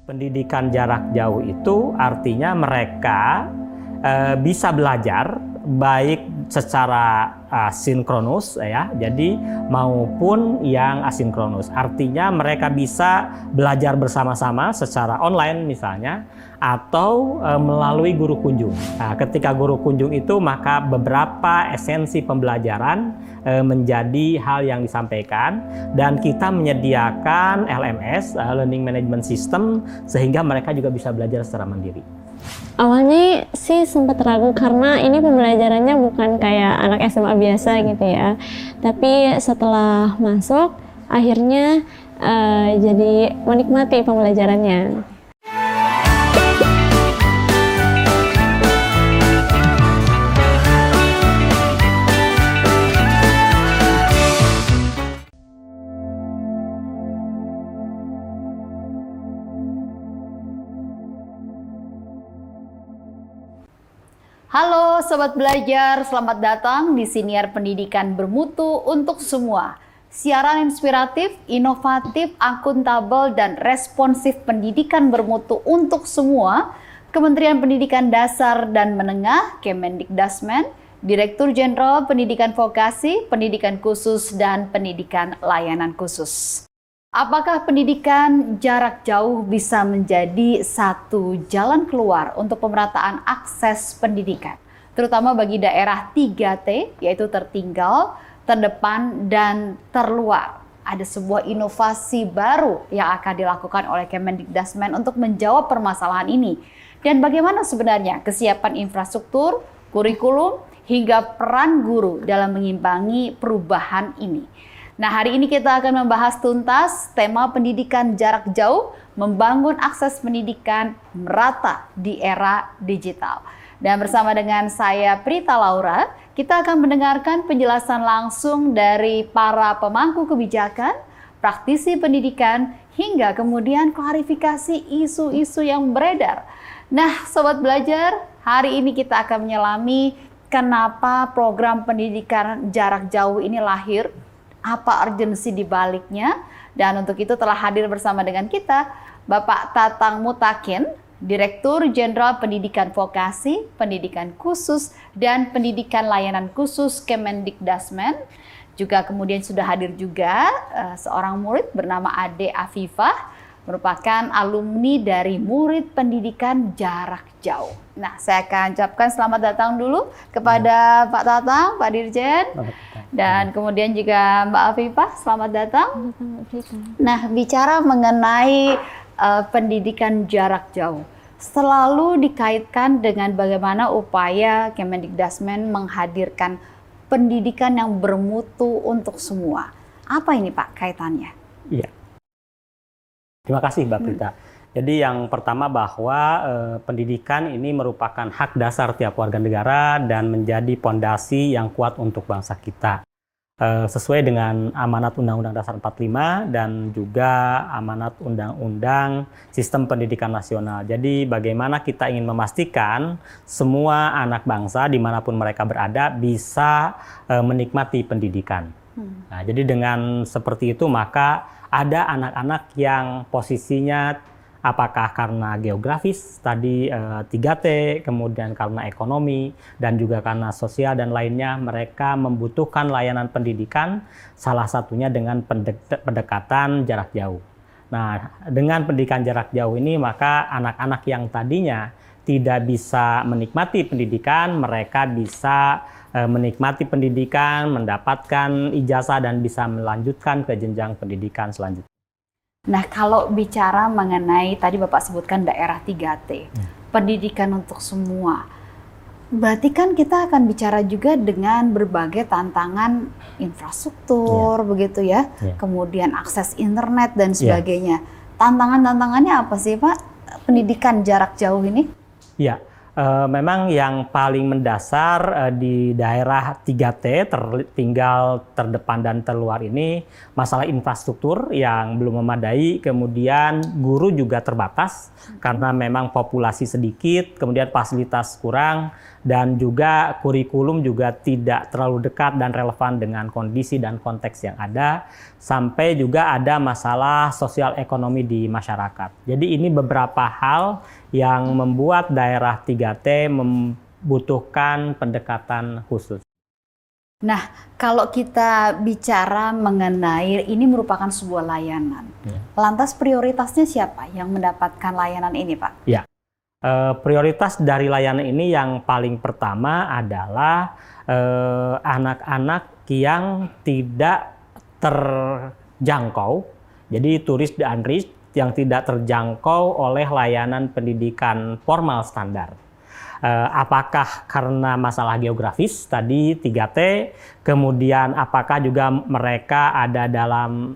Pendidikan jarak jauh itu artinya mereka bisa belajar baik secara sinkronus ya, jadi maupun yang asinkronus. Artinya mereka bisa belajar bersama-sama secara online misalnya atau melalui guru kunjung. Nah, ketika guru kunjung itu maka beberapa esensi pembelajaran menjadi hal yang disampaikan dan kita menyediakan LMS, Learning Management System, sehingga mereka juga bisa belajar secara mandiri. Awalnya sih sempat ragu karena ini pembelajarannya bukan kayak anak SMA biasa gitu ya. Tapi setelah masuk akhirnya jadi menikmati pembelajarannya. Halo Sobat Belajar, selamat datang di Siniar Pendidikan Bermutu untuk Semua. Siaran inspiratif, inovatif, akuntabel, dan responsif pendidikan bermutu untuk semua. Kementerian Pendidikan Dasar dan Menengah, Kemendikdasmen, Direktur Jenderal Pendidikan Vokasi, Pendidikan Khusus, dan Pendidikan Layanan Khusus. Apakah pendidikan jarak jauh bisa menjadi satu jalan keluar untuk pemerataan akses pendidikan, terutama bagi daerah 3T, yaitu tertinggal, terdepan, dan terluar? Ada sebuah inovasi baru yang akan dilakukan oleh Kemendikdasmen untuk menjawab permasalahan ini. Dan bagaimana sebenarnya kesiapan infrastruktur, kurikulum, hingga peran guru dalam mengimbangi perubahan ini. Nah, hari ini kita akan membahas tuntas tema pendidikan jarak jauh, membangun akses pendidikan merata di era digital. Dan bersama dengan saya Prita Laura, kita akan mendengarkan penjelasan langsung dari para pemangku kebijakan, praktisi pendidikan, hingga kemudian klarifikasi isu-isu yang beredar. Nah, Sobat Belajar, hari ini kita akan menyelami kenapa program pendidikan jarak jauh ini lahir, apa urgensi di baliknya, dan untuk itu telah hadir bersama dengan kita Bapak Tatang Mutakin, Direktur Jenderal Pendidikan Vokasi, Pendidikan Khusus, dan Pendidikan Layanan Khusus Kemendikdasmen. Juga kemudian sudah hadir juga seorang murid bernama Ade Afifah, merupakan alumni dari Murid Pendidikan Jarak Jauh. Nah, saya akan ucapkan selamat datang dulu kepada Pak Tatang, Pak Dirjen, dan kemudian juga Mbak Afifah, selamat datang. Nah, bicara mengenai pendidikan jarak jauh, selalu dikaitkan dengan bagaimana upaya Kemendikdasmen menghadirkan pendidikan yang bermutu untuk semua. Apa ini Pak kaitannya? Iya. Terima kasih Mbak Prita. Jadi yang pertama bahwa pendidikan ini merupakan hak dasar tiap warga negara dan menjadi pondasi yang kuat untuk bangsa kita. Sesuai dengan amanat Undang-Undang Dasar 45 dan juga amanat Undang-Undang Sistem Pendidikan Nasional. Jadi bagaimana kita ingin memastikan semua anak bangsa dimanapun mereka berada bisa menikmati pendidikan. Nah, jadi dengan seperti itu maka ada anak-anak yang posisinya apakah karena geografis tadi 3T, kemudian karena ekonomi, dan juga karena sosial dan lainnya, mereka membutuhkan layanan pendidikan, salah satunya dengan pendekatan jarak jauh. Nah, dengan pendidikan jarak jauh ini, maka anak-anak yang tadinya tidak bisa menikmati pendidikan, mereka bisa menikmati pendidikan, mendapatkan ijazah, dan bisa melanjutkan ke jenjang pendidikan selanjutnya. Nah, kalau bicara mengenai tadi Bapak sebutkan daerah 3T, pendidikan untuk semua, berarti kan kita akan bicara juga dengan berbagai tantangan infrastruktur, begitu ya, kemudian akses internet dan sebagainya. Tantangan-tantangannya apa sih Pak, pendidikan jarak jauh ini? Ya, Memang yang paling mendasar di daerah 3T, tinggal terdepan dan terluar ini, masalah infrastruktur yang belum memadai, kemudian guru juga terbatas karena memang populasi sedikit, kemudian fasilitas kurang, dan juga kurikulum juga tidak terlalu dekat dan relevan dengan kondisi dan konteks yang ada, sampai juga ada masalah sosial ekonomi di masyarakat. Jadi ini beberapa hal yang membuat daerah 3T membutuhkan pendekatan khusus. Nah, kalau kita bicara mengenai ini merupakan sebuah layanan, lantas prioritasnya siapa yang mendapatkan layanan ini, Pak? Ya, prioritas dari layanan ini yang paling pertama adalah anak-anak yang tidak terjangkau, jadi turis dan unreached, yang tidak terjangkau oleh layanan pendidikan formal standar. Apakah karena masalah geografis tadi 3T, kemudian apakah juga mereka ada dalam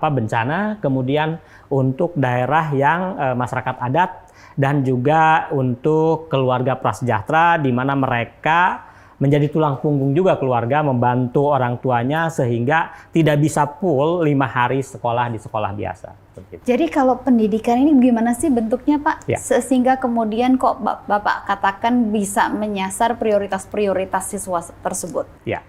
bencana, kemudian untuk daerah yang masyarakat adat, dan juga untuk keluarga prasejahtera di mana mereka menjadi tulang punggung juga keluarga, membantu orang tuanya sehingga tidak bisa full 5 hari sekolah di sekolah biasa. Jadi kalau pendidikan ini gimana sih bentuknya, Pak? Ya. Sehingga kemudian kok Bapak katakan bisa menyasar prioritas-prioritas siswa tersebut? Ya,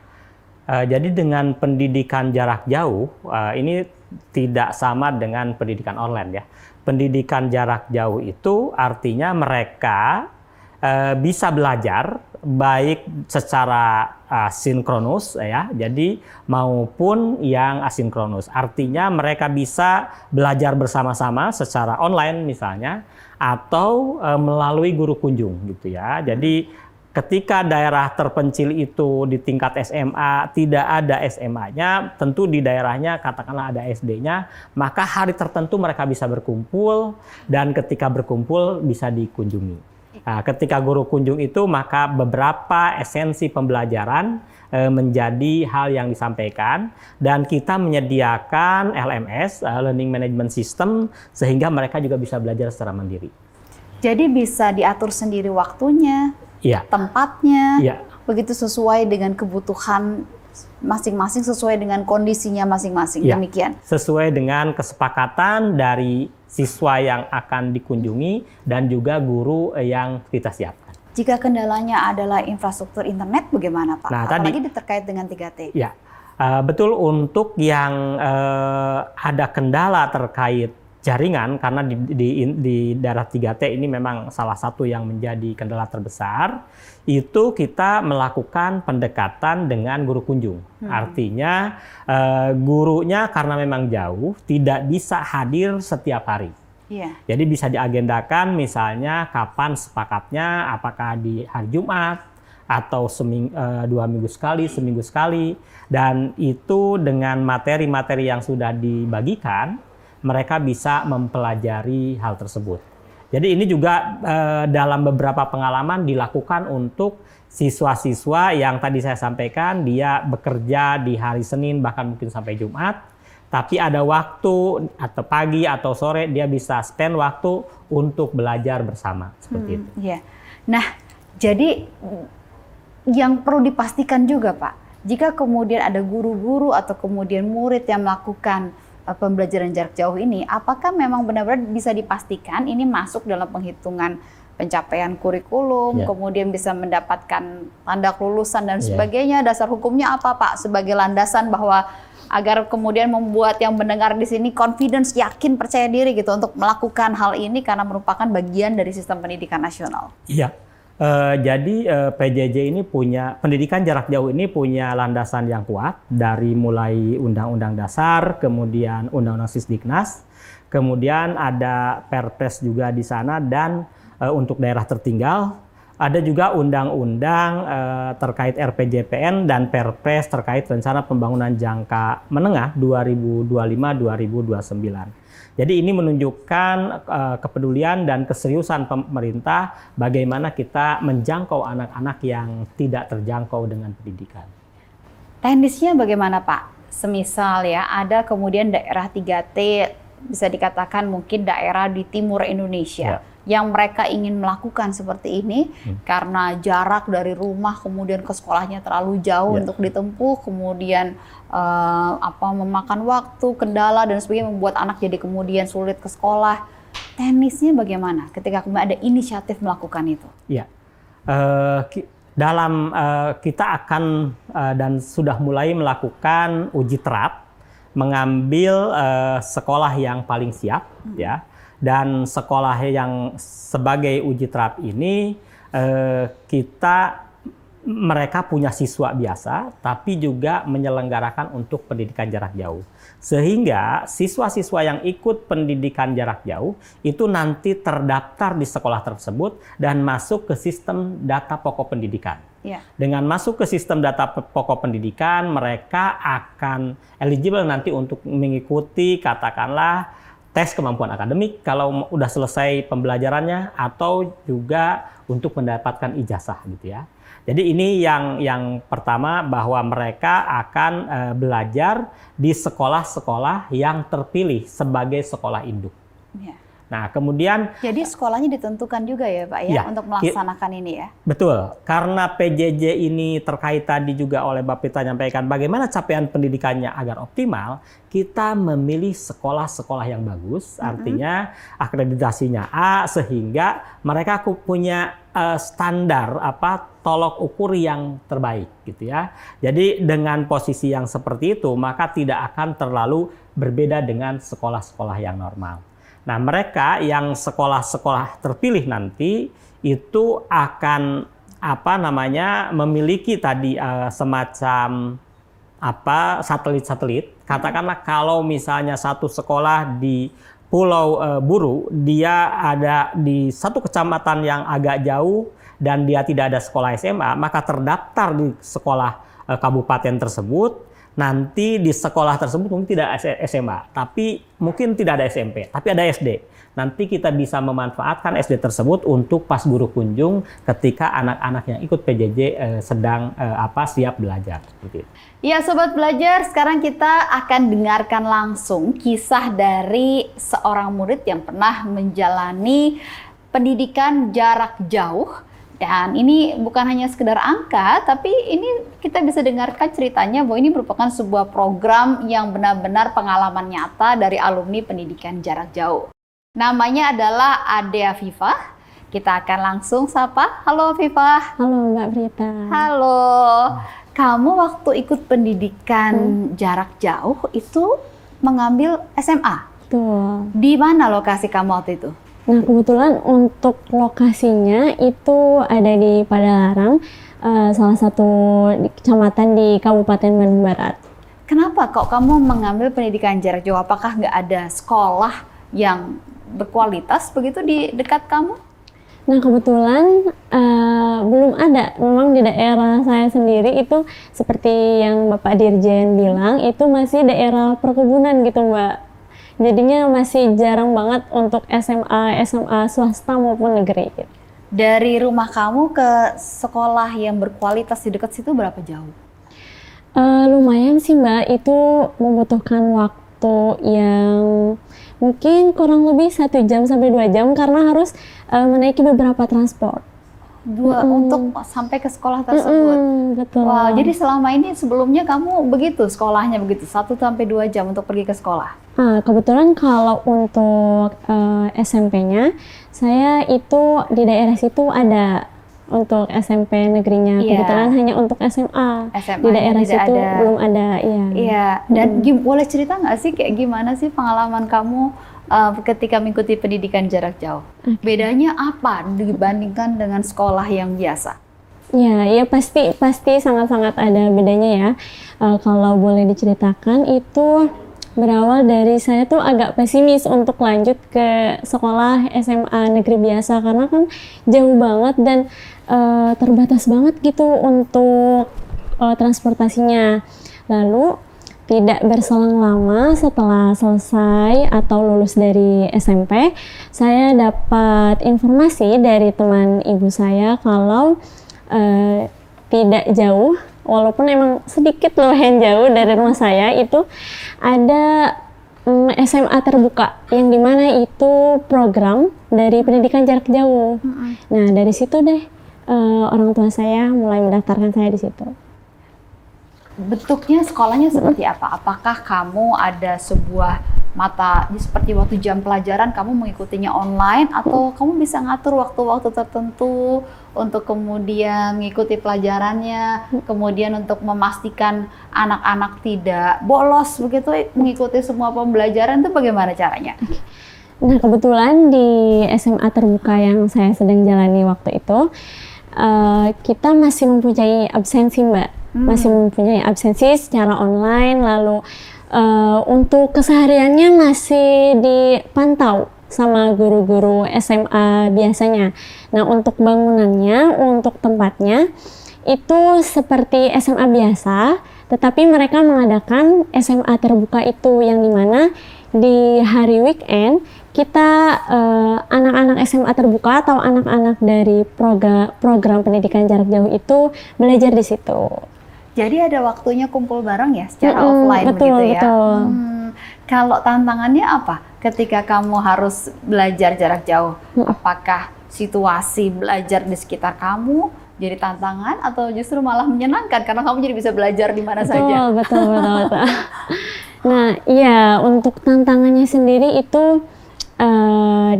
jadi dengan pendidikan jarak jauh, ini tidak sama dengan pendidikan online ya. Pendidikan jarak jauh itu artinya mereka bisa belajar baik secara sinkronus ya, jadi maupun yang asinkronus. Artinya mereka bisa belajar bersama-sama secara online misalnya, atau melalui guru kunjung gitu ya. Jadi ketika daerah terpencil itu di tingkat SMA tidak ada SMA-nya, tentu di daerahnya katakanlah ada SD-nya, maka hari tertentu mereka bisa berkumpul, dan ketika berkumpul bisa dikunjungi. Nah, ketika guru kunjung itu, maka beberapa esensi pembelajaran menjadi hal yang disampaikan, dan kita menyediakan LMS, Learning Management System, sehingga mereka juga bisa belajar secara mandiri. Jadi bisa diatur sendiri waktunya, ya, tempatnya, ya, begitu sesuai dengan kebutuhan masing-masing, sesuai dengan kondisinya masing-masing, ya, demikian. Sesuai dengan kesepakatan dari siswa yang akan dikunjungi dan juga guru yang kita siapkan. Jika kendalanya adalah infrastruktur internet, bagaimana Pak? Nah, apalagi terkait dengan 3T. Ya, betul, untuk yang ada kendala terkait jaringan, karena di daerah 3T ini memang salah satu yang menjadi kendala terbesar, itu kita melakukan pendekatan dengan guru kunjung. Artinya gurunya karena memang jauh tidak bisa hadir setiap hari. Iya. Jadi bisa diagendakan misalnya kapan sepakatnya, apakah di hari Jumat atau 2 minggu sekali, seminggu sekali, dan itu dengan materi-materi yang sudah dibagikan, mereka bisa mempelajari hal tersebut. Jadi ini juga dalam beberapa pengalaman dilakukan untuk siswa-siswa yang tadi saya sampaikan, dia bekerja di hari Senin bahkan mungkin sampai Jumat, tapi ada waktu atau pagi atau sore dia bisa spend waktu untuk belajar bersama, seperti itu. Iya. Nah, jadi yang perlu dipastikan juga Pak, jika kemudian ada guru-guru atau kemudian murid yang melakukan pembelajaran jarak jauh ini, apakah memang benar-benar bisa dipastikan ini masuk dalam penghitungan pencapaian kurikulum, kemudian bisa mendapatkan tanda kelulusan dan sebagainya, dasar hukumnya apa Pak sebagai landasan bahwa agar kemudian membuat yang mendengar di sini confidence, yakin, percaya diri gitu untuk melakukan hal ini karena merupakan bagian dari sistem pendidikan nasional. Iya. Jadi PJJ ini pendidikan jarak jauh ini punya landasan yang kuat dari mulai Undang-Undang Dasar, kemudian Undang-Undang Sisdiknas, kemudian ada Perpres juga di sana, dan untuk daerah tertinggal ada juga undang-undang terkait RPJPN dan Perpres terkait rencana pembangunan jangka menengah 2025-2029. Jadi ini menunjukkan kepedulian dan keseriusan pemerintah bagaimana kita menjangkau anak-anak yang tidak terjangkau dengan pendidikan. Teknisnya bagaimana Pak? Semisal ya ada kemudian daerah 3T, bisa dikatakan mungkin daerah di timur Indonesia, yang mereka ingin melakukan seperti ini karena jarak dari rumah kemudian ke sekolahnya terlalu jauh untuk ditempuh, kemudian memakan waktu, kendala dan sebagainya membuat anak jadi kemudian sulit ke sekolah. Teknisnya bagaimana ketika kemudian ada inisiatif melakukan itu? Ya, kita akan dan sudah mulai melakukan uji terap, mengambil sekolah yang paling siap, ya. Dan sekolah yang sebagai uji terap ini mereka punya siswa biasa, tapi juga menyelenggarakan untuk pendidikan jarak jauh. Sehingga siswa-siswa yang ikut pendidikan jarak jauh itu nanti terdaftar di sekolah tersebut dan masuk ke sistem data pokok pendidikan. Ya. Dengan masuk ke sistem data pokok pendidikan, mereka akan eligible nanti untuk mengikuti katakanlah tes kemampuan akademik kalau udah selesai pembelajarannya, atau juga untuk mendapatkan ijazah gitu ya. Jadi ini yang pertama, bahwa mereka akan belajar di sekolah-sekolah yang terpilih sebagai sekolah induk. Ya. Nah, kemudian jadi sekolahnya ditentukan juga ya Pak ya, untuk melaksanakan ini ya? Betul, karena PJJ ini terkait tadi juga oleh Mbak Prita nyampaikan bagaimana capaian pendidikannya agar optimal, kita memilih sekolah-sekolah yang bagus, artinya akreditasinya A, sehingga mereka punya standar tolok ukur yang terbaik gitu ya. Jadi dengan posisi yang seperti itu, maka tidak akan terlalu berbeda dengan sekolah-sekolah yang normal. Nah, mereka yang sekolah-sekolah terpilih nanti itu akan memiliki tadi semacam satelit-satelit. Katakanlah kalau misalnya satu sekolah di Pulau Buru, dia ada di satu kecamatan yang agak jauh dan dia tidak ada sekolah SMA, maka terdaftar di sekolah kabupaten tersebut. Nanti di sekolah tersebut mungkin tidak SMA, tapi mungkin tidak ada SMP, tapi ada SD. Nanti kita bisa memanfaatkan SD tersebut untuk pas guru kunjung ketika anak-anak yang ikut PJJ sedang siap belajar. Seperti itu. Ya Sobat Belajar, sekarang kita akan dengarkan langsung kisah dari seorang murid yang pernah menjalani pendidikan jarak jauh. Dan ini bukan hanya sekedar angka, tapi ini kita bisa dengarkan ceritanya bahwa ini merupakan sebuah program yang benar-benar pengalaman nyata dari alumni pendidikan jarak jauh. Namanya adalah Ade Afifah. Kita akan langsung sapa. Halo Afifah. Halo Mbak Prita. Halo. Kamu waktu ikut pendidikan jarak jauh itu mengambil SMA? Betul. Di mana lokasi kamu waktu itu? Nah, kebetulan untuk lokasinya itu ada di Padalarang, salah satu kecamatan di Kabupaten Bandung Barat. Kenapa kok kamu mengambil pendidikan jarak jauh? Apakah nggak ada sekolah yang berkualitas begitu di dekat kamu? Nah, kebetulan belum ada. Memang di daerah saya sendiri itu seperti yang Bapak Dirjen bilang, itu masih daerah perkebunan gitu, Mbak. Jadinya masih jarang banget untuk SMA swasta maupun negeri. Dari rumah kamu ke sekolah yang berkualitas di dekat situ berapa jauh? Lumayan sih Mbak, itu membutuhkan waktu yang mungkin kurang lebih 1 jam sampai 2 jam karena harus menaiki beberapa transport. Untuk sampai ke sekolah tersebut. Betul. Wow, jadi selama ini sebelumnya kamu begitu sekolahnya begitu 1 sampai 2 jam untuk pergi ke sekolah? Kebetulan kalau untuk SMP-nya, saya itu di daerah situ ada untuk SMP negerinya. Kebetulan hanya untuk SMA. Di daerah situ ada. Belum ada. Iya. Dan boleh cerita nggak sih kayak gimana sih pengalaman kamu ketika mengikuti pendidikan jarak jauh? Bedanya apa dibandingkan dengan sekolah yang biasa? Ya pasti sangat-sangat ada bedanya ya. Kalau boleh diceritakan itu berawal dari saya tuh agak pesimis untuk lanjut ke sekolah SMA negeri biasa karena kan jauh banget dan terbatas banget gitu untuk transportasinya. Lalu tidak berselang lama setelah selesai atau lulus dari SMP, saya dapat informasi dari teman ibu saya kalau tidak jauh, walaupun emang sedikit lumayan jauh dari rumah saya, itu ada SMA terbuka, yang dimana itu program dari pendidikan jarak jauh. Nah dari situ deh orang tua saya mulai mendaftarkan saya di situ. Bentuknya sekolahnya seperti apa? Apakah kamu ada sebuah mata seperti waktu jam pelajaran kamu mengikutinya online atau kamu bisa ngatur waktu-waktu tertentu untuk kemudian mengikuti pelajarannya, kemudian untuk memastikan anak-anak tidak bolos begitu mengikuti semua pembelajaran itu bagaimana caranya? Nah kebetulan di SMA terbuka yang saya sedang jalani waktu itu kita masih mempunyai absensi Mbak, masih mempunyai absensi secara online, lalu untuk kesehariannya masih dipantau sama guru-guru SMA biasanya. Nah untuk bangunannya, untuk tempatnya itu seperti SMA biasa, tetapi mereka mengadakan SMA terbuka itu yang dimana di hari weekend kita anak-anak SMA terbuka atau anak-anak dari program pendidikan jarak jauh itu belajar di situ. Jadi ada waktunya kumpul bareng ya secara offline betul, begitu ya. Betul. Kalau tantangannya apa ketika kamu harus belajar jarak jauh? Apakah situasi belajar di sekitar kamu jadi tantangan atau justru malah menyenangkan karena kamu jadi bisa belajar di mana saja? Betul. Nah, iya untuk tantangannya sendiri itu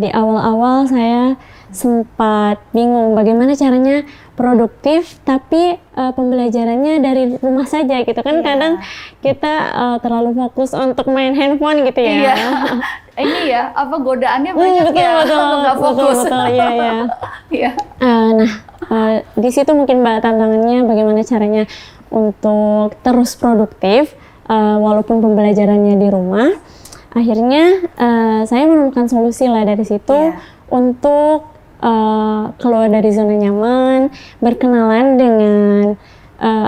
di awal-awal saya sempat bingung bagaimana caranya produktif tapi pembelajarannya dari rumah saja gitu kan. Kadang kita terlalu fokus untuk main handphone gitu ya. Ini ya apa godaannya banyak betul, nggak fokus. Betul, iya. Nah di situ mungkin Mbak tantangannya bagaimana caranya untuk terus produktif walaupun pembelajarannya di rumah. Akhirnya saya menemukan solusi lah dari situ untuk keluar dari zona nyaman, berkenalan dengan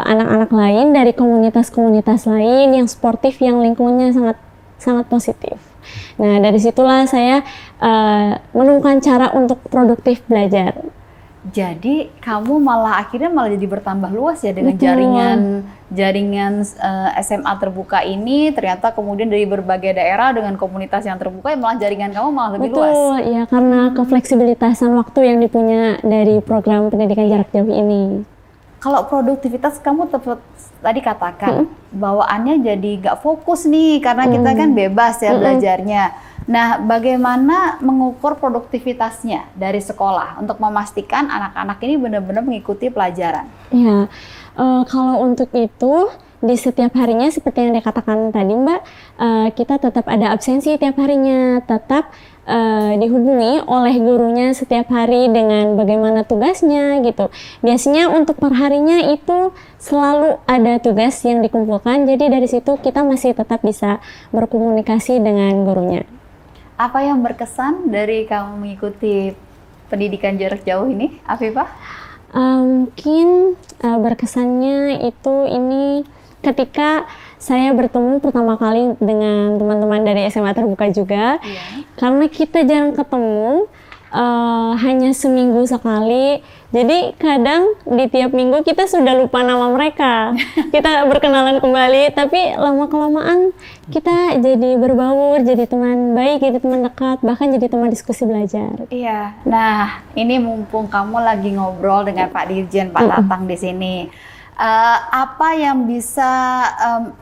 anak-anak lain dari komunitas-komunitas lain yang sportif, yang lingkungannya sangat positif. Nah dari situlah saya menemukan cara untuk produktif belajar. Jadi kamu akhirnya jadi bertambah luas ya dengan jaringan SMA terbuka ini. Ternyata kemudian dari berbagai daerah dengan komunitas yang terbuka, malah jaringan kamu malah lebih luas. Betul, ya karena kefleksibilitasan waktu yang dipunya dari program pendidikan jarak jauh ini. Kalau produktivitas kamu tadi katakan bawaannya jadi nggak fokus nih karena kita kan bebas ya belajarnya. Nah, bagaimana mengukur produktivitasnya dari sekolah untuk memastikan anak-anak ini benar-benar mengikuti pelajaran? Ya, kalau untuk itu di setiap harinya seperti yang dikatakan tadi Mbak, kita tetap ada absensi tiap harinya, tetap dihubungi oleh gurunya setiap hari dengan bagaimana tugasnya gitu. Biasanya untuk perharinya itu selalu ada tugas yang dikumpulkan, jadi dari situ kita masih tetap bisa berkomunikasi dengan gurunya. Apa yang berkesan dari kamu mengikuti pendidikan jarak jauh ini, Afifah? Mungkin berkesannya itu ini ketika saya bertemu pertama kali dengan teman-teman dari SMA terbuka juga, karena kita jarang ketemu, hanya seminggu sekali. Jadi kadang di tiap minggu kita sudah lupa nama mereka. Kita berkenalan kembali, tapi lama-kelamaan kita jadi berbaur, jadi teman baik, jadi teman dekat, bahkan jadi teman diskusi belajar. Iya. Nah, ini mumpung kamu lagi ngobrol dengan Pak Dirjen, Pak Tatang di sini. Apa yang bisa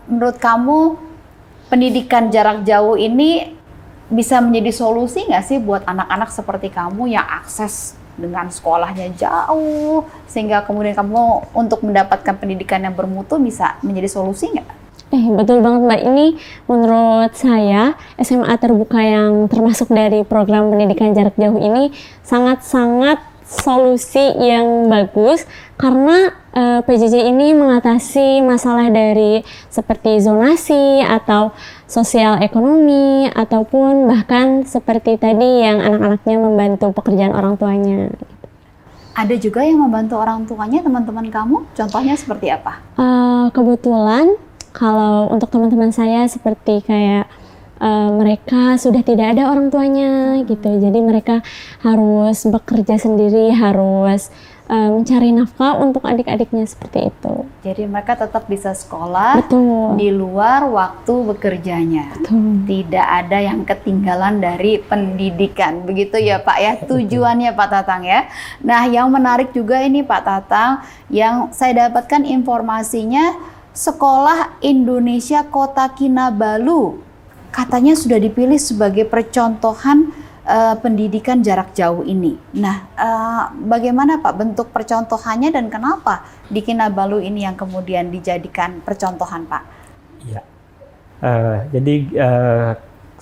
menurut kamu pendidikan jarak jauh ini bisa menjadi solusi nggak sih buat anak-anak seperti kamu yang akses dengan sekolahnya jauh, sehingga kemudian kamu untuk mendapatkan pendidikan yang bermutu bisa menjadi solusi nggak? Betul banget Mbak, ini menurut saya SMA terbuka yang termasuk dari program pendidikan jarak jauh ini sangat-sangat solusi yang bagus karena PJJ ini mengatasi masalah dari seperti zonasi atau sosial ekonomi ataupun bahkan seperti tadi yang anak-anaknya membantu pekerjaan orang tuanya. Ada juga yang membantu orang tuanya teman-teman kamu? Contohnya seperti apa? Kebetulan kalau untuk teman-teman saya seperti kayak mereka sudah tidak ada orang tuanya gitu, jadi mereka harus bekerja sendiri, harus mencari nafkah untuk adik-adiknya seperti itu. Jadi mereka tetap bisa sekolah Betul. di luar waktu bekerjanya. Betul. Tidak ada yang ketinggalan dari pendidikan. Begitu ya Pak ya, tujuannya Pak Tatang ya. Nah, yang menarik juga ini Pak Tatang, yang saya dapatkan informasinya, Sekolah Indonesia Kota Kinabalu katanya sudah dipilih sebagai percontohan pendidikan jarak jauh ini. Nah, bagaimana Pak bentuk percontohannya dan kenapa di Kinabalu ini yang kemudian dijadikan percontohan Pak? Iya. Jadi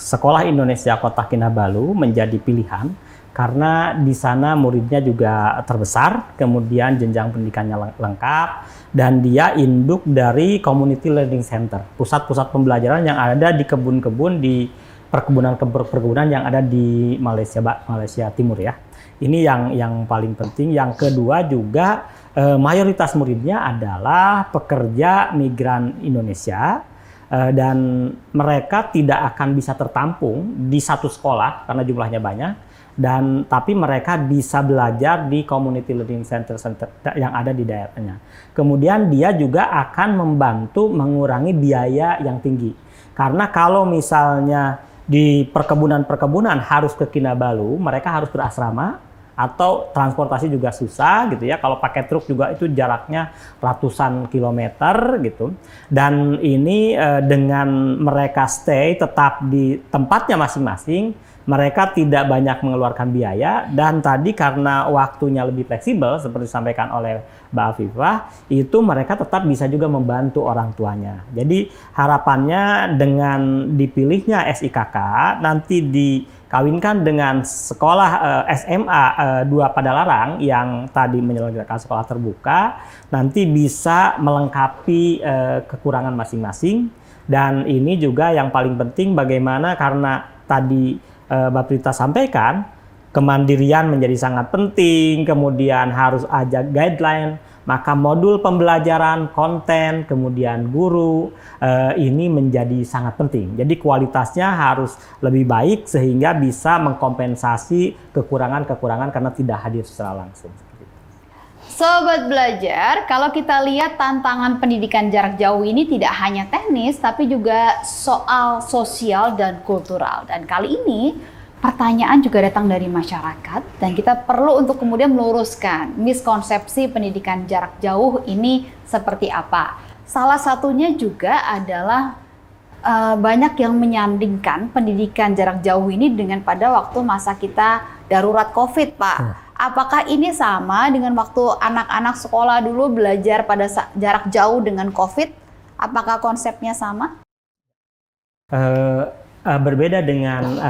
Sekolah Indonesia Kota Kinabalu menjadi pilihan karena di sana muridnya juga terbesar, kemudian jenjang pendidikannya lengkap, dan dia induk dari Community Learning Center, pusat-pusat pembelajaran yang ada di kebun-kebun di perkebunan yang ada di Malaysia Timur ya. Ini yang paling penting. Yang kedua juga mayoritas muridnya adalah pekerja migran Indonesia dan mereka tidak akan bisa tertampung di satu sekolah karena jumlahnya banyak. Tapi mereka bisa belajar di Community Learning Center yang ada di daerahnya. Kemudian dia juga akan membantu mengurangi biaya yang tinggi. Karena kalau misalnya di perkebunan harus ke Kinabalu, mereka harus berasrama atau transportasi juga susah gitu ya. Kalau pakai truk juga itu jaraknya ratusan kilometer gitu. Dan ini dengan mereka stay tetap di tempatnya masing-masing, mereka tidak banyak mengeluarkan biaya, dan tadi karena waktunya lebih fleksibel seperti disampaikan oleh Mbak Afifah, itu mereka tetap bisa juga membantu orang tuanya. Jadi harapannya dengan dipilihnya SIKK nanti dikawinkan dengan sekolah SMA 2 Padalarang yang tadi menyelenggarakan sekolah terbuka, nanti bisa melengkapi kekurangan masing-masing. Dan ini juga yang paling penting bagaimana, karena tadi Mbak Prita sampaikan, kemandirian menjadi sangat penting, kemudian harus ada guideline, maka modul pembelajaran, konten, kemudian guru, ini menjadi sangat penting. Jadi kualitasnya harus lebih baik sehingga bisa mengkompensasi kekurangan-kekurangan karena tidak hadir secara langsung. Sobat Belajar, kalau kita lihat tantangan pendidikan jarak jauh ini tidak hanya teknis, tapi juga soal sosial dan kultural. Dan kali ini pertanyaan juga datang dari masyarakat, dan kita perlu untuk kemudian meluruskan miskonsepsi pendidikan jarak jauh ini seperti apa. Salah satunya juga adalah banyak yang menyandingkan pendidikan jarak jauh ini dengan pada waktu masa kita darurat COVID, Pak. Apakah ini sama dengan waktu anak-anak sekolah dulu belajar pada jarak jauh dengan COVID? Apakah konsepnya sama? Berbeda dengan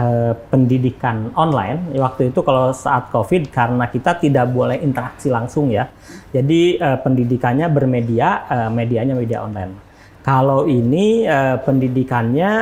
pendidikan online. Waktu itu kalau saat COVID, karena kita tidak boleh interaksi langsung ya. Jadi pendidikannya bermedia, medianya media online. Kalau ini pendidikannya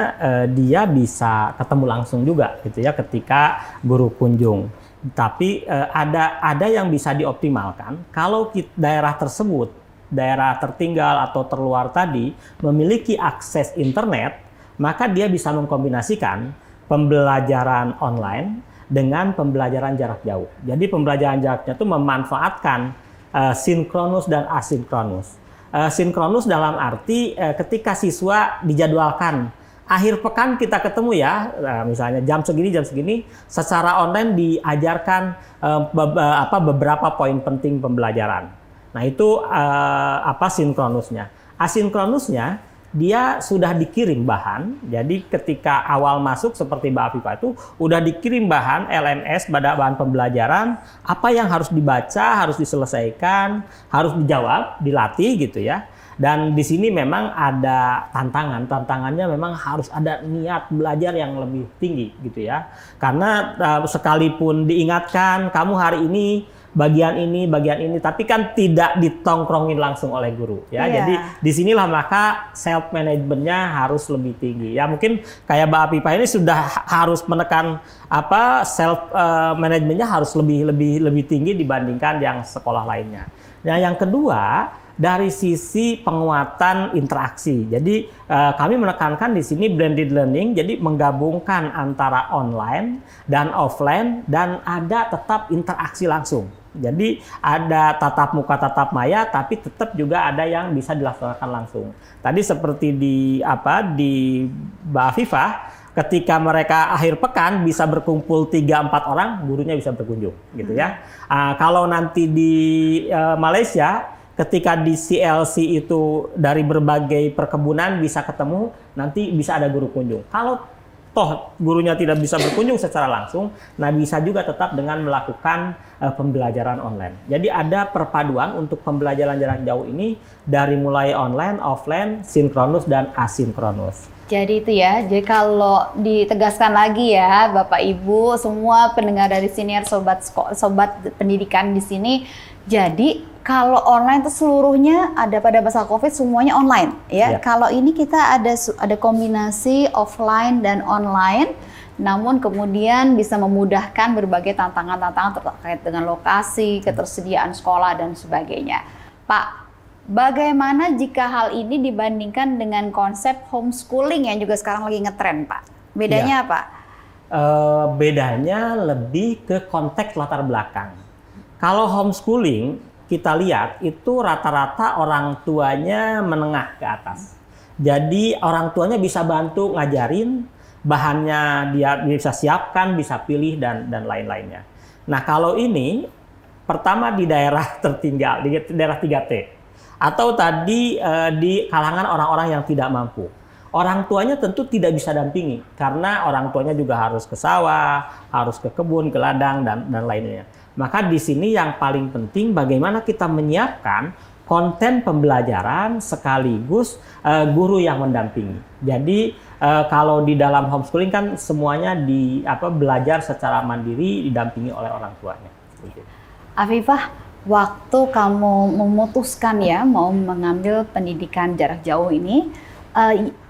dia bisa ketemu langsung juga gitu ya ketika guru kunjung. Tapi ada yang bisa dioptimalkan kalau daerah tersebut, daerah tertinggal atau terluar tadi memiliki akses internet, maka dia bisa mengkombinasikan pembelajaran online dengan pembelajaran jarak jauh. Jadi pembelajaran jarak jauh itu memanfaatkan sinkronus dan asinkronus. Sinkronus dalam arti ketika siswa dijadwalkan akhir pekan kita ketemu ya, misalnya jam segini, secara online diajarkan beberapa poin penting pembelajaran. Nah itu sinkronusnya. Asinkronusnya dia sudah dikirim bahan, jadi ketika awal masuk seperti Mbak Afifah itu udah dikirim bahan LMS, bahan pembelajaran, apa yang harus dibaca, harus diselesaikan, harus dijawab, dilatih gitu ya. Dan di sini memang ada tantangannya memang harus ada niat belajar yang lebih tinggi gitu ya. Karena sekalipun diingatkan kamu hari ini bagian ini, tapi kan tidak ditongkrongin langsung oleh guru ya. Yeah. Jadi disinilah maka self managementnya harus lebih tinggi. Ya mungkin kayak Mbak Afifah ini sudah harus menekan self managementnya harus lebih tinggi dibandingkan yang sekolah lainnya. Nah yang kedua, dari sisi penguatan interaksi. Jadi kami menekankan di sini blended learning, jadi menggabungkan antara online dan offline dan ada tetap interaksi langsung. Jadi ada tatap muka, tatap maya, tapi tetap juga ada yang bisa dilaksanakan langsung. Tadi seperti di Mbak Afifah, ketika mereka akhir pekan bisa berkumpul 3-4 orang, gurunya bisa berkunjung, gitu ya. Kalau nanti di Malaysia, ketika di CLC itu dari berbagai perkebunan bisa ketemu, nanti bisa ada guru kunjung. Kalau toh gurunya tidak bisa berkunjung secara langsung, nah bisa juga tetap dengan melakukan pembelajaran online. Jadi ada perpaduan untuk pembelajaran jarak jauh ini dari mulai online, offline, sinkronus dan asinkronus. Jadi itu ya, jadi kalau ditegaskan lagi ya Bapak Ibu, semua pendengar dari Siniar, sobat pendidikan di sini, jadi kalau online itu seluruhnya ada pada masa COVID semuanya online ya. Kalau ini kita ada kombinasi offline dan online, namun kemudian bisa memudahkan berbagai tantangan-tantangan terkait dengan lokasi, ketersediaan sekolah dan sebagainya. Pak, bagaimana jika hal ini dibandingkan dengan konsep homeschooling yang juga sekarang lagi ngetren, Pak? Bedanya apa? Bedanya lebih ke konteks latar belakang. Kalau homeschooling, kita lihat itu rata-rata orang tuanya menengah ke atas. Jadi orang tuanya bisa bantu ngajarin, bahannya dia bisa siapkan, bisa pilih dan lain-lainnya. Nah kalau ini pertama di daerah tertinggal, di daerah 3T. Atau tadi di kalangan orang-orang yang tidak mampu. Orang tuanya tentu tidak bisa dampingi karena orang tuanya juga harus ke sawah, harus ke kebun, ke ladang dan lainnya. Maka di sini yang paling penting bagaimana kita menyiapkan konten pembelajaran sekaligus guru yang mendampingi. Jadi kalau di dalam homeschooling kan semuanya belajar secara mandiri didampingi oleh orang tuanya. Afifah, waktu kamu memutuskan ya mau mengambil pendidikan jarak jauh ini,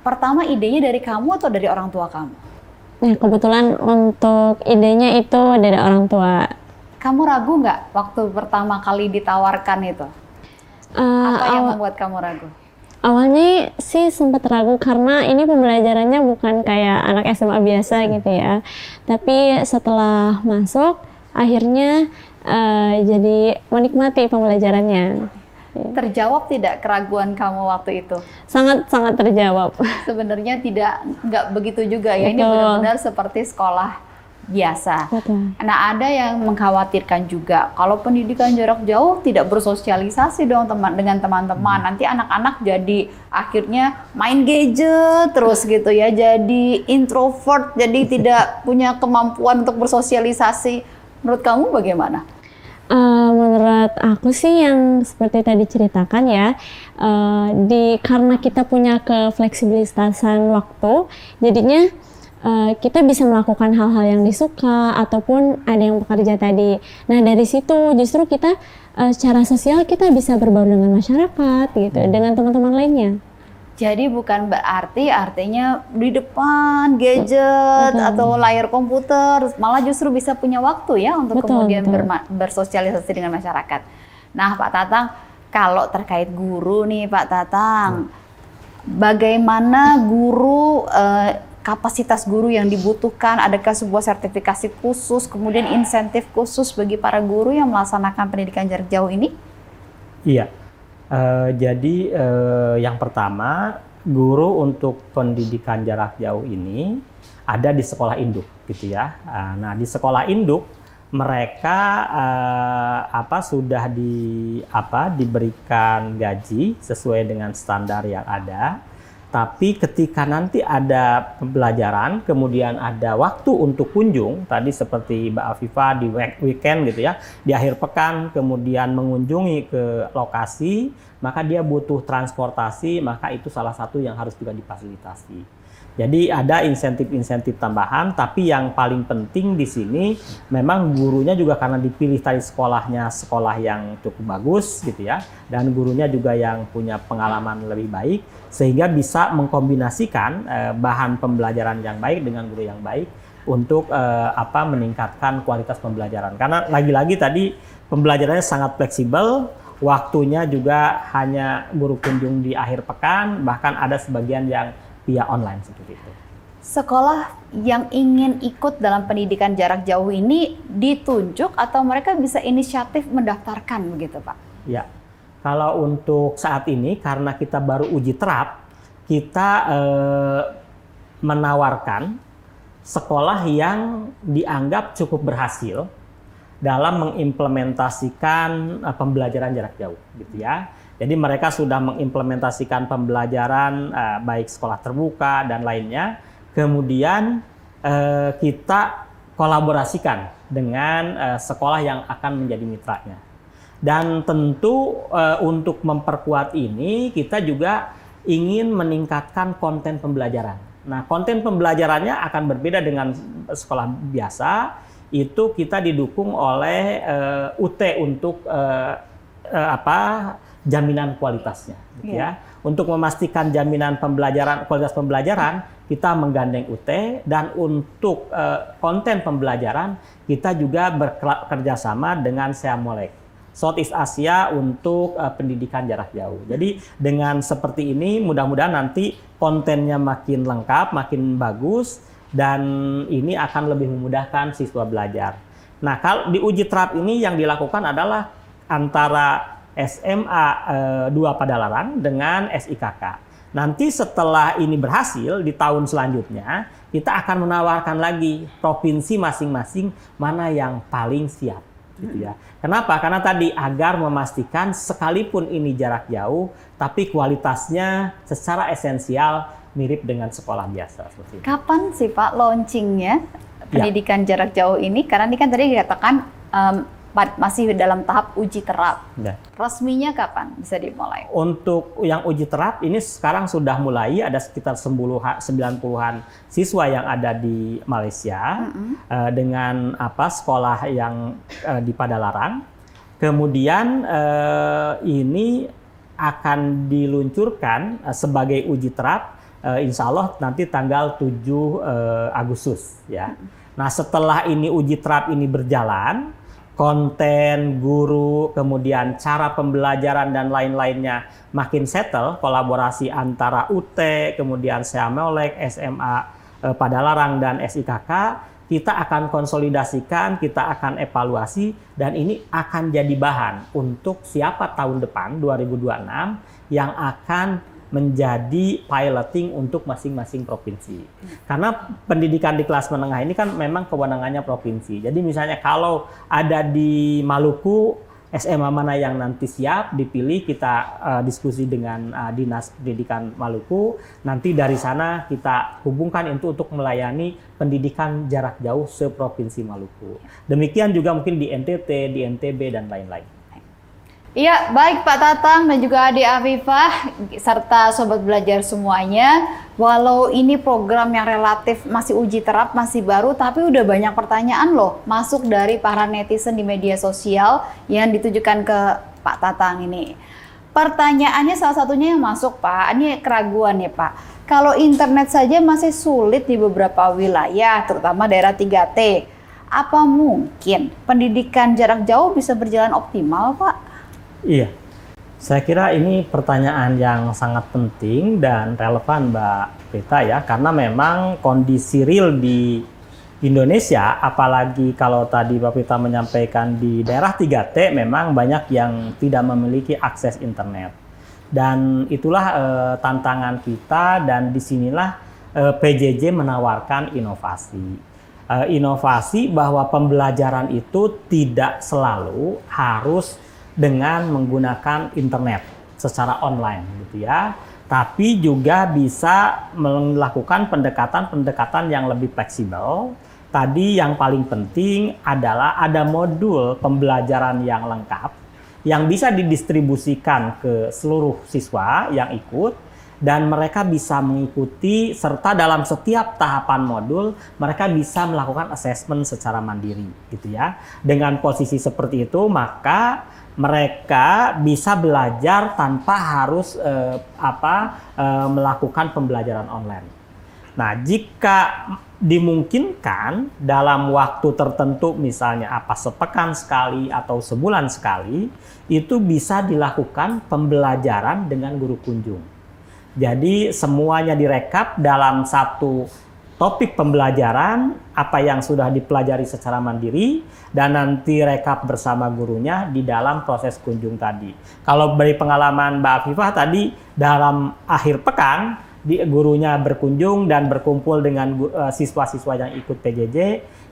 pertama idenya dari kamu atau dari orang tua kamu? Ya, kebetulan untuk idenya itu dari orang tua. Kamu ragu nggak waktu pertama kali ditawarkan itu? Apa yang membuat kamu ragu? Awalnya sih sempat ragu karena ini pembelajarannya bukan kayak anak SMA biasa gitu ya. Tapi setelah masuk, akhirnya jadi menikmati pembelajarannya. Terjawab tidak keraguan kamu waktu itu? Sangat terjawab. Sebenarnya nggak begitu juga ya. Betul. Ini benar-benar seperti sekolah biasa. Betul. Nah ada yang mengkhawatirkan juga kalau pendidikan jarak jauh tidak bersosialisasi dong dengan teman-teman. Nanti anak-anak jadi akhirnya main gadget terus gitu ya. Jadi introvert, jadi tidak punya kemampuan untuk bersosialisasi. Menurut kamu bagaimana? Menurut aku sih yang seperti tadi ceritakan ya, karena kita punya kefleksibilitasan waktu, jadinya kita bisa melakukan hal-hal yang disuka ataupun ada yang bekerja tadi. Nah dari situ justru kita secara sosial kita bisa berbaur dengan masyarakat gitu, dengan teman-teman lainnya. Jadi bukan berarti artinya di depan gadget atau layar komputer, malah justru bisa punya waktu ya untuk kemudian bersosialisasi dengan masyarakat. Nah Pak Tatang, kalau terkait guru nih Pak Tatang, bagaimana guru, kapasitas guru yang dibutuhkan, adakah sebuah sertifikasi khusus, kemudian insentif khusus bagi para guru yang melaksanakan pendidikan jarak jauh ini? Iya. Jadi yang pertama, guru untuk pendidikan jarak jauh ini ada di sekolah induk gitu ya. Nah, di sekolah induk mereka sudah diberikan gaji sesuai dengan standar yang ada. Tapi ketika nanti ada pembelajaran, kemudian ada waktu untuk kunjung, tadi seperti Mbak Afifah di weekend gitu ya, di akhir pekan, kemudian mengunjungi ke lokasi, maka dia butuh transportasi, maka itu salah satu yang harus juga difasilitasi. Jadi ada insentif-insentif tambahan, tapi yang paling penting di sini memang gurunya juga karena dipilih tadi sekolahnya sekolah yang cukup bagus gitu ya, dan gurunya juga yang punya pengalaman lebih baik, sehingga bisa mengkombinasikan bahan pembelajaran yang baik dengan guru yang baik untuk meningkatkan kualitas pembelajaran. Karena lagi-lagi tadi pembelajarannya sangat fleksibel, waktunya juga hanya guru kunjung di akhir pekan, bahkan ada sebagian yang via online seperti itu. Sekolah yang ingin ikut dalam pendidikan jarak jauh ini ditunjuk atau mereka bisa inisiatif mendaftarkan begitu Pak? Ya, kalau untuk saat ini karena kita baru uji terap, kita menawarkan sekolah yang dianggap cukup berhasil dalam mengimplementasikan pembelajaran jarak jauh, gitu ya. Jadi mereka sudah mengimplementasikan pembelajaran baik sekolah terbuka dan lainnya. Kemudian kita kolaborasikan dengan sekolah yang akan menjadi mitranya. Dan tentu untuk memperkuat ini kita juga ingin meningkatkan konten pembelajaran. Nah, konten pembelajarannya akan berbeda dengan sekolah biasa. Itu kita didukung oleh UT untuk jaminan kualitasnya, gitu ya. Untuk memastikan jaminan pembelajaran, kualitas pembelajaran, kita menggandeng UT, dan untuk konten pembelajaran kita juga bekerja sama dengan Seamolek, Southeast Asia untuk pendidikan jarak jauh. Jadi dengan seperti ini mudah-mudahan nanti kontennya makin lengkap, makin bagus, dan ini akan lebih memudahkan siswa belajar. Nah, kalau di uji terap ini yang dilakukan adalah antara SMA 2 Padalarang dengan SIKK. Nanti setelah ini berhasil di tahun selanjutnya, kita akan menawarkan lagi provinsi masing-masing mana yang paling siap, gitu ya. Kenapa? Karena tadi agar memastikan sekalipun ini jarak jauh, tapi kualitasnya secara esensial mirip dengan sekolah biasa. Seperti itu. Kapan sih Pak launchingnya pendidikan jarak jauh ini? Karena ini kan tadi dikatakan masih dalam tahap uji terap. Ya. Resminya kapan bisa dimulai? Untuk yang uji terap ini sekarang sudah mulai, ada sekitar 90-an siswa yang ada di Malaysia dengan sekolah yang di Padalarang. Kemudian ini akan diluncurkan sebagai uji terap insya Allah nanti tanggal 7 Agustus ya. Nah, setelah ini uji terap ini berjalan, konten, guru, kemudian cara pembelajaran dan lain-lainnya makin settle, kolaborasi antara UT, kemudian Seamolek, SMA Padalarang dan SIKK, kita akan konsolidasikan, kita akan evaluasi, dan ini akan jadi bahan untuk siapa tahun depan 2026 yang akan menjadi piloting untuk masing-masing provinsi. Karena pendidikan di kelas menengah ini kan memang kewenangannya provinsi. Jadi misalnya kalau ada di Maluku, SMA mana yang nanti siap dipilih, kita diskusi dengan Dinas Pendidikan Maluku. Nanti dari sana kita hubungkan itu untuk melayani pendidikan jarak jauh seprovinsi Maluku. Demikian juga mungkin di NTT, di NTB, dan lain-lain. Iya, baik Pak Tatang dan juga Adik Afifah serta Sobat Belajar semuanya. Walau ini program yang relatif masih uji terap, masih baru, tapi udah banyak pertanyaan loh masuk dari para netizen di media sosial yang ditujukan ke Pak Tatang ini. Pertanyaannya salah satunya yang masuk Pak, ini keraguan ya Pak. Kalau internet saja masih sulit di beberapa wilayah, terutama daerah 3T, apa mungkin pendidikan jarak jauh bisa berjalan optimal Pak? Iya, saya kira ini pertanyaan yang sangat penting dan relevan Mbak Prita ya, karena memang kondisi real di Indonesia, apalagi kalau tadi Mbak Prita menyampaikan di daerah 3T memang banyak yang tidak memiliki akses internet. Dan itulah tantangan kita, dan disinilah PJJ menawarkan inovasi. Inovasi bahwa pembelajaran itu tidak selalu harus dengan menggunakan internet secara online gitu ya, tapi juga bisa melakukan pendekatan yang lebih fleksibel. Tadi yang paling penting adalah ada modul pembelajaran yang lengkap yang bisa didistribusikan ke seluruh siswa yang ikut, dan mereka bisa mengikuti serta dalam setiap tahapan modul mereka bisa melakukan assessment secara mandiri gitu ya. Dengan posisi seperti itu maka mereka bisa belajar tanpa harus melakukan pembelajaran online. Nah, jika dimungkinkan dalam waktu tertentu, misalnya sepekan sekali atau sebulan sekali, itu bisa dilakukan pembelajaran dengan guru kunjung. Jadi semuanya direkap dalam satu topik pembelajaran, apa yang sudah dipelajari secara mandiri, dan nanti rekap bersama gurunya di dalam proses kunjung tadi. Kalau dari pengalaman Mbak Afifah tadi, dalam akhir pekan, gurunya berkunjung dan berkumpul dengan siswa-siswa yang ikut PJJ.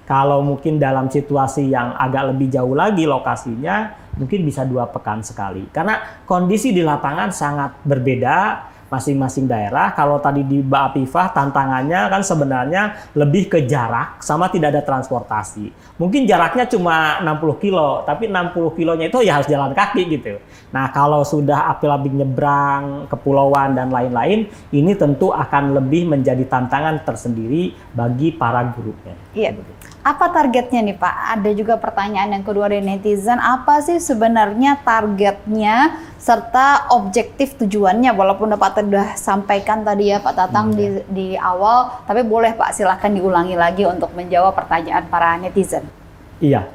Kalau mungkin dalam situasi yang agak lebih jauh lagi lokasinya, mungkin bisa 2 pekan sekali. Karena kondisi di lapangan sangat berbeda masing-masing daerah. Kalau tadi di Mbak Afifah tantangannya kan sebenarnya lebih ke jarak sama tidak ada transportasi. Mungkin jaraknya cuma 60 kilo, tapi 60 kilonya itu ya harus jalan kaki gitu. Nah, kalau sudah apalagi nyebrang, kepulauan dan lain-lain, ini tentu akan lebih menjadi tantangan tersendiri bagi para gurunya. Iya. Apa targetnya nih Pak? Ada juga pertanyaan yang kedua dari netizen, apa sih sebenarnya targetnya serta objektif tujuannya? Walaupun Pak sudah sampaikan tadi ya Pak Tatang di awal, tapi boleh Pak silahkan diulangi lagi untuk menjawab pertanyaan para netizen. Iya,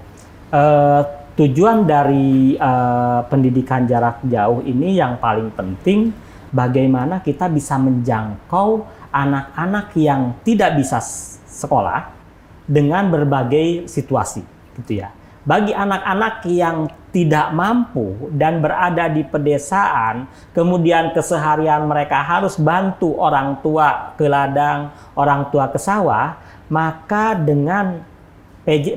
tujuan dari pendidikan jarak jauh ini yang paling penting, bagaimana kita bisa menjangkau anak-anak yang tidak bisa sekolah dengan berbagai situasi, gitu ya. Bagi anak-anak yang tidak mampu dan berada di pedesaan, kemudian keseharian mereka harus bantu orang tua ke ladang, orang tua ke sawah, maka dengan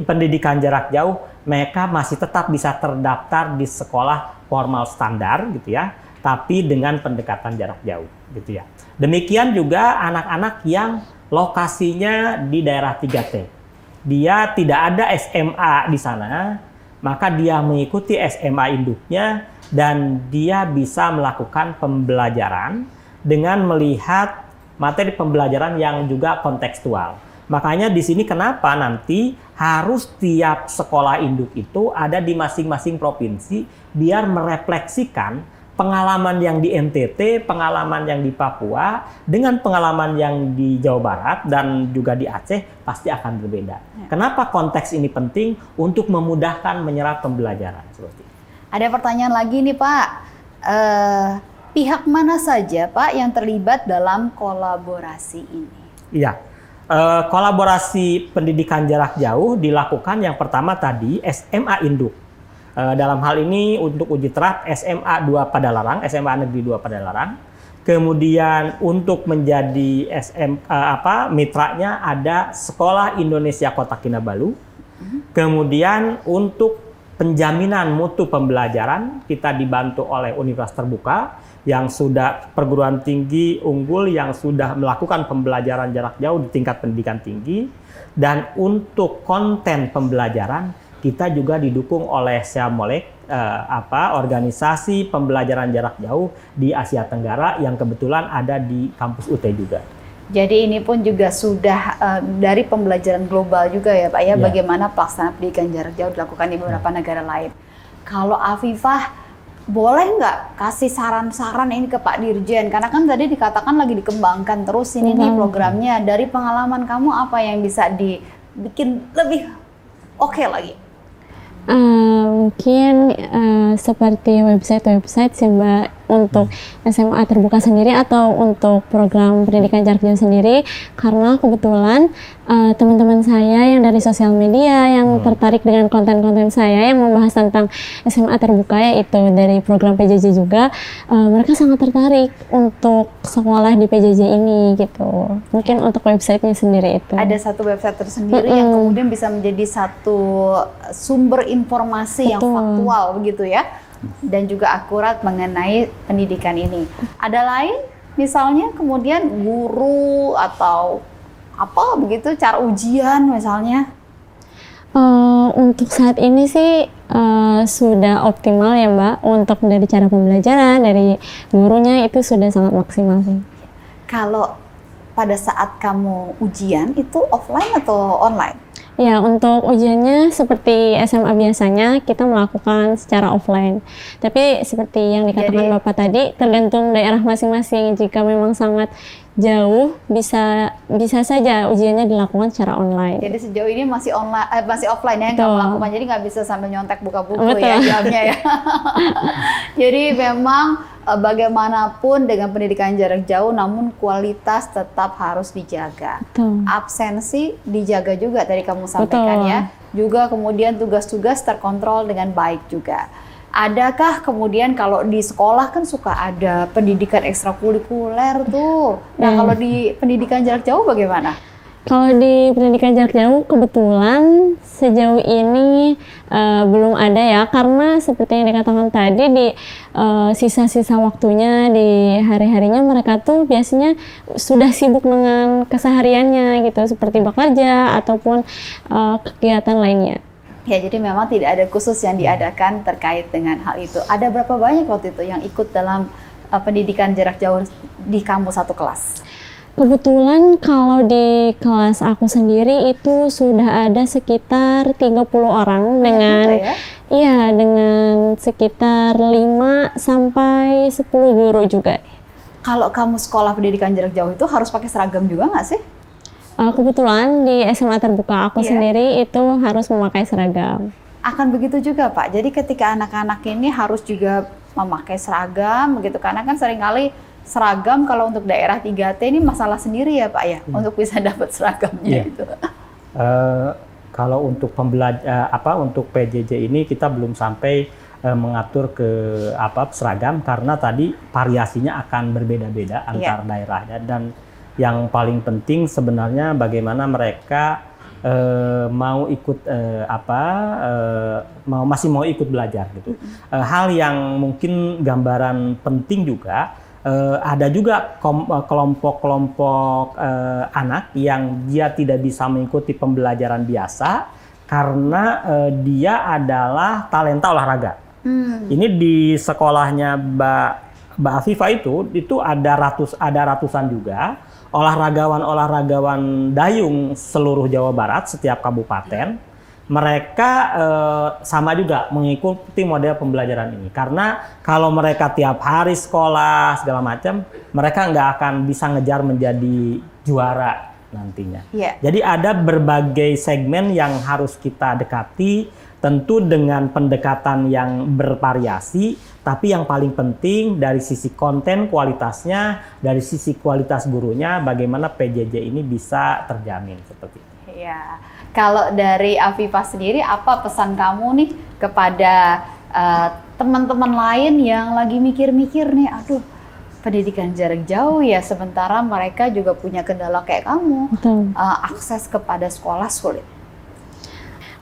pendidikan jarak jauh, mereka masih tetap bisa terdaftar di sekolah formal standar, gitu ya, tapi dengan pendekatan jarak jauh, gitu ya. Demikian juga anak-anak yang lokasinya di daerah 3T. Dia tidak ada SMA di sana, maka dia mengikuti SMA induknya dan dia bisa melakukan pembelajaran dengan melihat materi pembelajaran yang juga kontekstual. Makanya di sini kenapa nanti harus tiap sekolah induk itu ada di masing-masing provinsi biar merefleksikan pengalaman yang di NTT, pengalaman yang di Papua, dengan pengalaman yang di Jawa Barat dan juga di Aceh pasti akan berbeda. Ya. Kenapa konteks ini penting? Untuk memudahkan menyerap pembelajaran. Ada pertanyaan lagi nih Pak. Pihak mana saja Pak yang terlibat dalam kolaborasi ini? Iya, kolaborasi pendidikan jarak jauh dilakukan yang pertama tadi SMA induk. Dalam hal ini untuk uji terap SMA 2 Padalarang, SMA Negeri 2 Padalarang. Kemudian untuk menjadi mitranya ada Sekolah Indonesia Kota Kinabalu. Kemudian untuk penjaminan mutu pembelajaran kita dibantu oleh Universitas Terbuka yang sudah perguruan tinggi unggul yang sudah melakukan pembelajaran jarak jauh di tingkat pendidikan tinggi. Dan untuk konten pembelajaran kita juga didukung oleh Seamolek, organisasi pembelajaran jarak jauh di Asia Tenggara yang kebetulan ada di kampus UT juga. Jadi ini pun juga sudah dari pembelajaran global juga ya Pak ya, bagaimana pelaksanaan pendidikan jarak jauh dilakukan di beberapa negara lain. Kalau Afifah, boleh nggak kasih saran-saran ini ke Pak Dirjen? Karena kan tadi dikatakan lagi dikembangkan terus ini nih programnya. Dari pengalaman kamu apa yang bisa dibikin lebih oke lagi? Mungkin seperti website sih Mbak, untuk SMA terbuka sendiri atau untuk program pendidikan jarak jauh sendiri, karena kebetulan teman-teman saya yang dari sosial media yang tertarik dengan konten-konten saya yang membahas tentang SMA terbuka, yaitu dari program PJJ juga, mereka sangat tertarik untuk sekolah di PJJ ini gitu. Mungkin untuk websitenya sendiri itu ada satu website tersendiri yang kemudian bisa menjadi satu sumber informasi yang faktual begitu ya, dan juga akurat mengenai pendidikan ini. Ada lain misalnya kemudian guru atau apa begitu, cara ujian misalnya? Untuk saat ini sih sudah optimal ya Mbak, untuk dari cara pembelajaran, dari gurunya itu sudah sangat maksimal sih. Kalau pada saat kamu ujian itu offline atau online? Ya, untuk ujiannya seperti SMA biasanya kita melakukan secara offline. Tapi seperti yang dikatakan Bapak tadi, tergantung daerah masing-masing. Jika memang sangat jauh bisa saja ujiannya dilakukan secara online. Jadi sejauh ini masih online, masih offline ya yang Betul. kamu lakukan. Jadi nggak bisa sambil nyontek buka buku Betul. ya jamnya ya. Jadi memang bagaimanapun dengan pendidikan jarak jauh, namun kualitas tetap harus dijaga. Betul. Absensi dijaga juga tadi kamu sampaikan Betul. ya. Juga kemudian tugas-tugas terkontrol dengan baik juga. Adakah kemudian kalau di sekolah kan suka ada pendidikan ekstrakurikuler tuh. Nah kalau di pendidikan jarak jauh bagaimana? Kalau di pendidikan jarak jauh kebetulan sejauh ini belum ada ya, karena seperti yang dikatakan tadi di sisa-sisa waktunya di hari-harinya mereka tuh biasanya sudah sibuk dengan kesehariannya gitu, seperti bekerja ataupun kegiatan lainnya. Ya, jadi memang tidak ada khusus yang diadakan terkait dengan hal itu. Ada berapa banyak waktu itu yang ikut dalam pendidikan jarak jauh di kamu satu kelas? Kebetulan kalau di kelas aku sendiri itu sudah ada sekitar 30 orang dengan ya? iya, dengan sekitar 5 sampai 10 guru juga. Kalau kamu sekolah pendidikan jarak jauh itu harus pakai seragam juga nggak sih? Kebetulan di SMA terbuka aku Iya. sendiri itu harus memakai seragam. Akan begitu juga Pak. Jadi ketika anak-anak ini harus juga memakai seragam begitu, karena kan seringkali seragam kalau untuk daerah 3T ini masalah sendiri ya Pak ya, untuk bisa dapat seragamnya Iya. itu. Kalau untuk untuk PJJ ini kita belum sampai mengatur ke seragam, karena tadi variasinya akan berbeda-beda antar daerah ya. Dan yang paling penting sebenarnya bagaimana mereka mau ikut masih mau ikut belajar gitu. Hal yang mungkin gambaran penting juga, ada juga kelompok-kelompok anak yang dia tidak bisa mengikuti pembelajaran biasa karena dia adalah talenta olahraga. Ini di sekolahnya Mbak Afifah itu ada ratusan juga olahragawan dayung seluruh Jawa Barat, setiap kabupaten. Mereka sama juga mengikuti model pembelajaran ini, karena kalau mereka tiap hari sekolah segala macam, mereka nggak akan bisa ngejar menjadi juara nantinya. Iya. Jadi ada berbagai segmen yang harus kita dekati, tentu dengan pendekatan yang bervariasi, tapi yang paling penting dari sisi konten kualitasnya, dari sisi kualitas gurunya, bagaimana PJJ ini bisa terjamin seperti itu. Iya. Kalau dari Afifah sendiri, apa pesan kamu nih kepada teman-teman lain yang lagi mikir-mikir nih, aduh pendidikan jarak jauh ya, sementara mereka juga punya kendala kayak kamu, Betul. akses kepada sekolah sulit.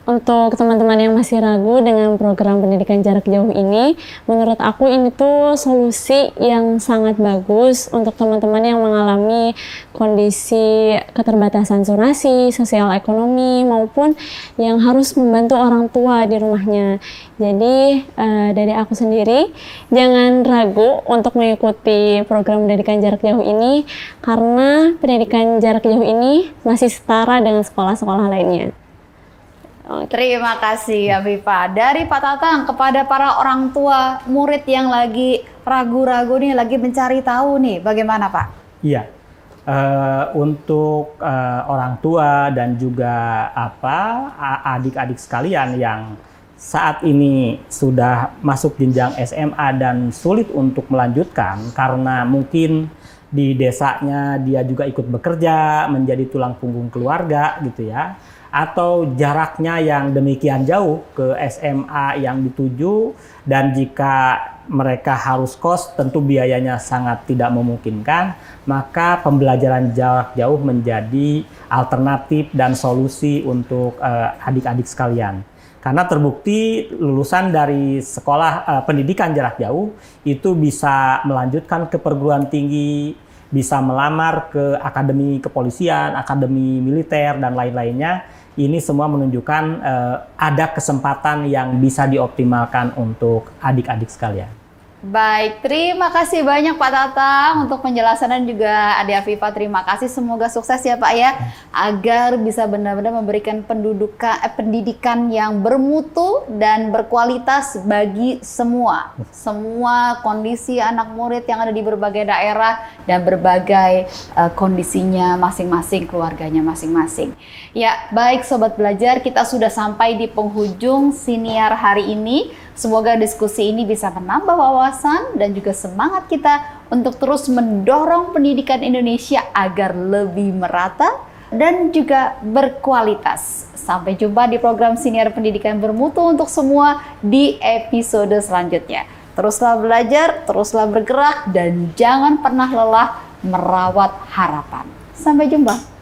Untuk teman-teman yang masih ragu dengan program pendidikan jarak jauh ini, menurut aku ini tuh solusi yang sangat bagus untuk teman-teman yang mengalami kondisi keterbatasan zonasi, sosial ekonomi, maupun yang harus membantu orang tua di rumahnya. Jadi dari aku sendiri, jangan ragu untuk mengikuti program pendidikan jarak jauh ini, karena pendidikan jarak jauh ini masih setara dengan sekolah-sekolah lainnya. Terima kasih Afifah. Dari Pak Tatang kepada para orang tua murid yang lagi ragu-ragu nih, lagi mencari tahu nih, bagaimana Pak? Iya, untuk orang tua dan juga adik-adik sekalian yang saat ini sudah masuk jenjang SMA dan sulit untuk melanjutkan karena mungkin di desanya dia juga ikut bekerja, menjadi tulang punggung keluarga gitu ya, atau jaraknya yang demikian jauh ke SMA yang dituju, dan jika mereka harus kos tentu biayanya sangat tidak memungkinkan, maka pembelajaran jarak jauh menjadi alternatif dan solusi untuk adik-adik sekalian. Karena terbukti lulusan dari sekolah pendidikan jarak jauh itu bisa melanjutkan ke perguruan tinggi, bisa melamar ke akademi kepolisian, akademi militer, dan lain-lainnya. Ini semua menunjukkan ada kesempatan yang bisa dioptimalkan untuk adik-adik sekalian. Baik, terima kasih banyak Pak Tatang untuk penjelasan dan juga Ade Afifa. Terima kasih, semoga sukses ya Pak ya, agar bisa benar-benar memberikan pendidikan yang bermutu dan berkualitas bagi semua kondisi anak murid yang ada di berbagai daerah dan berbagai kondisinya masing-masing, keluarganya masing-masing. Ya, baik Sobat Belajar, kita sudah sampai di penghujung siniar hari ini. Semoga diskusi ini bisa menambah wawasan dan juga semangat kita untuk terus mendorong pendidikan Indonesia agar lebih merata dan juga berkualitas. Sampai jumpa di program Siniar Pendidikan Bermutu untuk semua di episode selanjutnya. Teruslah belajar, teruslah bergerak, dan jangan pernah lelah merawat harapan. Sampai jumpa.